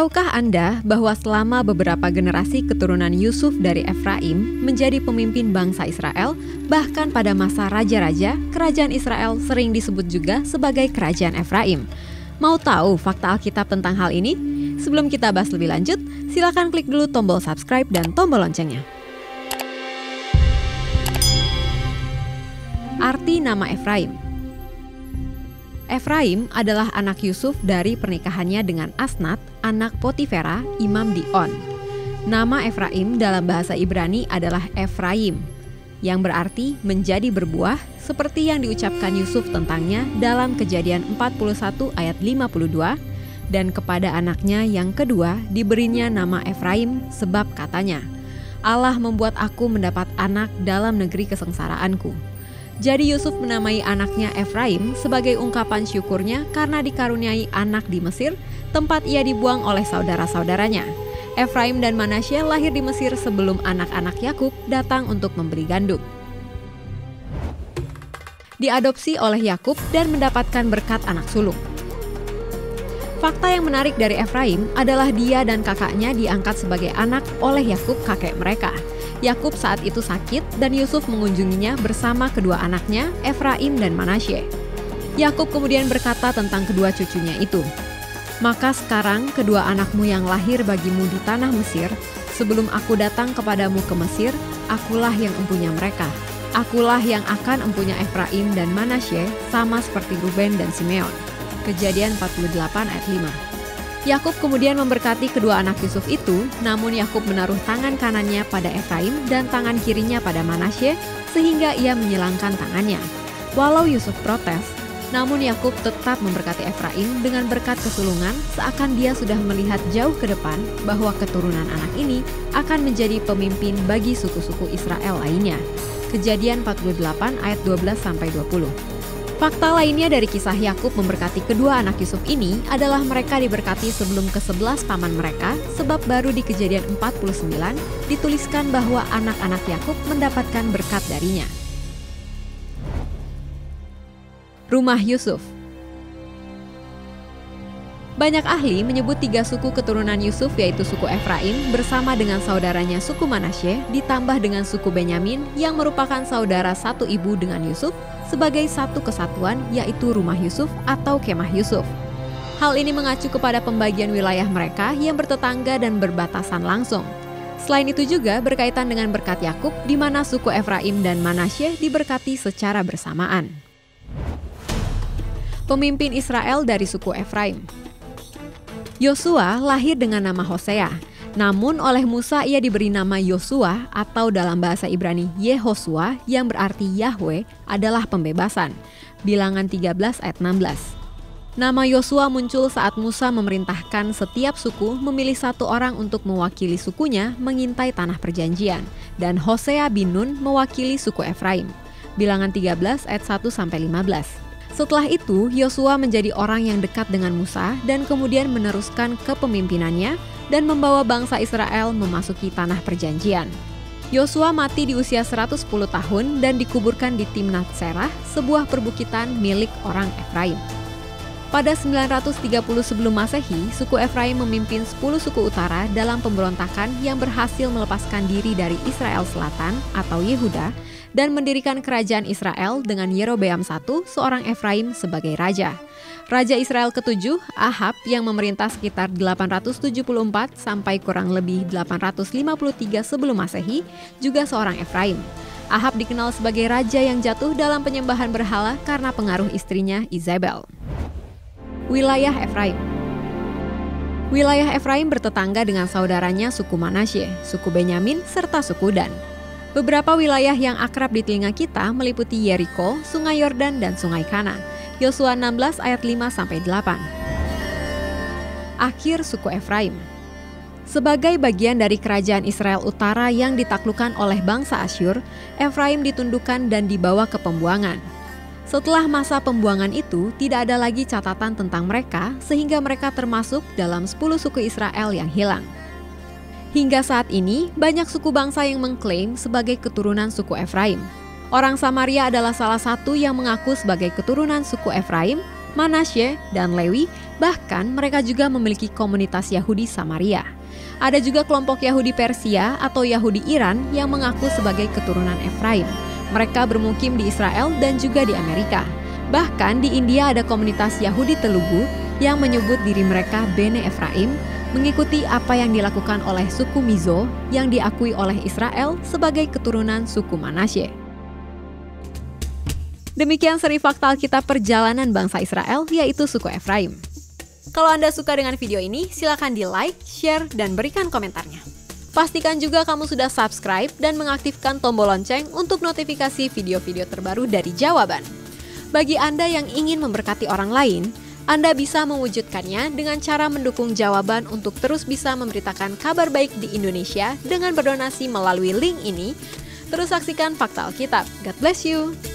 Tahukah Anda bahwa selama beberapa generasi keturunan Yusuf dari Efraim menjadi pemimpin bangsa Israel, bahkan pada masa raja-raja, kerajaan Israel sering disebut juga sebagai kerajaan Efraim. Mau tahu fakta Alkitab tentang hal ini? Sebelum kita bahas lebih lanjut, silakan klik dulu tombol subscribe dan tombol loncengnya. Arti nama Efraim. Efraim adalah anak Yusuf dari pernikahannya dengan Asnat, anak Potifera, imam di On. Nama Efraim dalam bahasa Ibrani adalah Efraim, yang berarti menjadi berbuah, seperti yang diucapkan Yusuf tentangnya dalam Kejadian 41 ayat 52, dan kepada anaknya yang kedua diberinya nama Efraim sebab katanya, Allah membuat aku mendapat anak dalam negeri kesengsaraanku. Jadi Yusuf menamai anaknya Efraim sebagai ungkapan syukurnya karena dikaruniai anak di Mesir, tempat ia dibuang oleh saudara-saudaranya. Efraim dan Manasye lahir di Mesir sebelum anak-anak Yakub datang untuk membeli gandum. Diadopsi oleh Yakub dan mendapatkan berkat anak sulung. Fakta yang menarik dari Efraim adalah dia dan kakaknya diangkat sebagai anak oleh Yakub kakek mereka. Yakub saat itu sakit dan Yusuf mengunjunginya bersama kedua anaknya, Efraim dan Manasye. Yakub kemudian berkata tentang kedua cucunya itu, "Maka sekarang kedua anakmu yang lahir bagimu di tanah Mesir, sebelum aku datang kepadamu ke Mesir, akulah yang empunya mereka. Akulah yang akan empunya Efraim dan Manasye sama seperti Ruben dan Simeon." Kejadian 48 ayat 5. Yakub kemudian memberkati kedua anak Yusuf itu, namun Yakub menaruh tangan kanannya pada Efraim dan tangan kirinya pada Manasye, sehingga ia menyilangkan tangannya. Walau Yusuf protes, namun Yakub tetap memberkati Efraim dengan berkat kesulungan, seakan dia sudah melihat jauh ke depan bahwa keturunan anak ini akan menjadi pemimpin bagi suku-suku Israel lainnya. Kejadian 48 ayat 12-20. Fakta lainnya dari kisah Yakub memberkati kedua anak Yusuf ini adalah mereka diberkati sebelum ke-11 paman mereka, sebab baru di Kejadian 49 dituliskan bahwa anak-anak Yakub mendapatkan berkat darinya. Rumah Yusuf. Banyak ahli menyebut 3 suku keturunan Yusuf, yaitu suku Efraim bersama dengan saudaranya suku Manasye, ditambah dengan suku Benyamin yang merupakan saudara satu ibu dengan Yusuf, sebagai satu kesatuan, yaitu rumah Yusuf atau kemah Yusuf. Hal ini mengacu kepada pembagian wilayah mereka yang bertetangga dan berbatasan langsung. Selain itu juga berkaitan dengan berkat Yakub, di mana suku Efraim dan Manasye diberkati secara bersamaan. Pemimpin Israel dari suku Efraim. Yosua lahir dengan nama Hosea, namun oleh Musa ia diberi nama Yosua atau dalam bahasa Ibrani Yehosua yang berarti Yahweh adalah pembebasan. Bilangan 13 ayat 16. Nama Yosua muncul saat Musa memerintahkan setiap suku memilih satu orang untuk mewakili sukunya mengintai tanah perjanjian, dan Hosea bin Nun mewakili suku Efraim. Bilangan 13 ayat 1-15. Setelah itu, Yosua menjadi orang yang dekat dengan Musa dan kemudian meneruskan kepemimpinannya dan membawa bangsa Israel memasuki tanah perjanjian. Yosua mati di usia 110 tahun dan dikuburkan di Timnat Serah, sebuah perbukitan milik orang Efraim. Pada 930 sebelum Masehi, suku Efraim memimpin 10 suku utara dalam pemberontakan yang berhasil melepaskan diri dari Israel Selatan atau Yehuda dan mendirikan kerajaan Israel dengan Yerobeam I, seorang Efraim sebagai raja. Raja Israel ke-7, Ahab, yang memerintah sekitar 874 sampai kurang lebih 853 sebelum Masehi, juga seorang Efraim. Ahab dikenal sebagai raja yang jatuh dalam penyembahan berhala karena pengaruh istrinya Izebel. Wilayah Efraim. Wilayah Efraim bertetangga dengan saudaranya suku Manasye, suku Benyamin, serta suku Dan. Beberapa wilayah yang akrab di telinga kita meliputi Yeriko, Sungai Yordan, dan Sungai Kana. Yosua 16 ayat 5-8. Akhir suku Efraim. Sebagai bagian dari kerajaan Israel Utara yang ditaklukkan oleh bangsa Asyur, Efraim ditundukkan dan dibawa ke pembuangan. Setelah masa pembuangan itu, tidak ada lagi catatan tentang mereka, sehingga mereka termasuk dalam 10 suku Israel yang hilang. Hingga saat ini, banyak suku bangsa yang mengklaim sebagai keturunan suku Efraim. Orang Samaria adalah salah satu yang mengaku sebagai keturunan suku Efraim, Manasye, dan Lewi, bahkan mereka juga memiliki komunitas Yahudi Samaria. Ada juga kelompok Yahudi Persia atau Yahudi Iran yang mengaku sebagai keturunan Efraim. Mereka bermukim di Israel dan juga di Amerika. Bahkan di India ada komunitas Yahudi Telugu yang menyebut diri mereka Bene Efraim, mengikuti apa yang dilakukan oleh suku Mizo yang diakui oleh Israel sebagai keturunan suku Manasye. Demikian seri fakta Alkitab perjalanan bangsa Israel, yaitu suku Efraim. Kalau Anda suka dengan video ini, silakan di-like, share, dan berikan komentarnya. Pastikan juga kamu sudah subscribe dan mengaktifkan tombol lonceng untuk notifikasi video-video terbaru dari Jawaban. Bagi Anda yang ingin memberkati orang lain, Anda bisa mewujudkannya dengan cara mendukung Jawaban untuk terus bisa memberitakan kabar baik di Indonesia dengan berdonasi melalui link ini. Terus saksikan Fakta Alkitab. God bless you!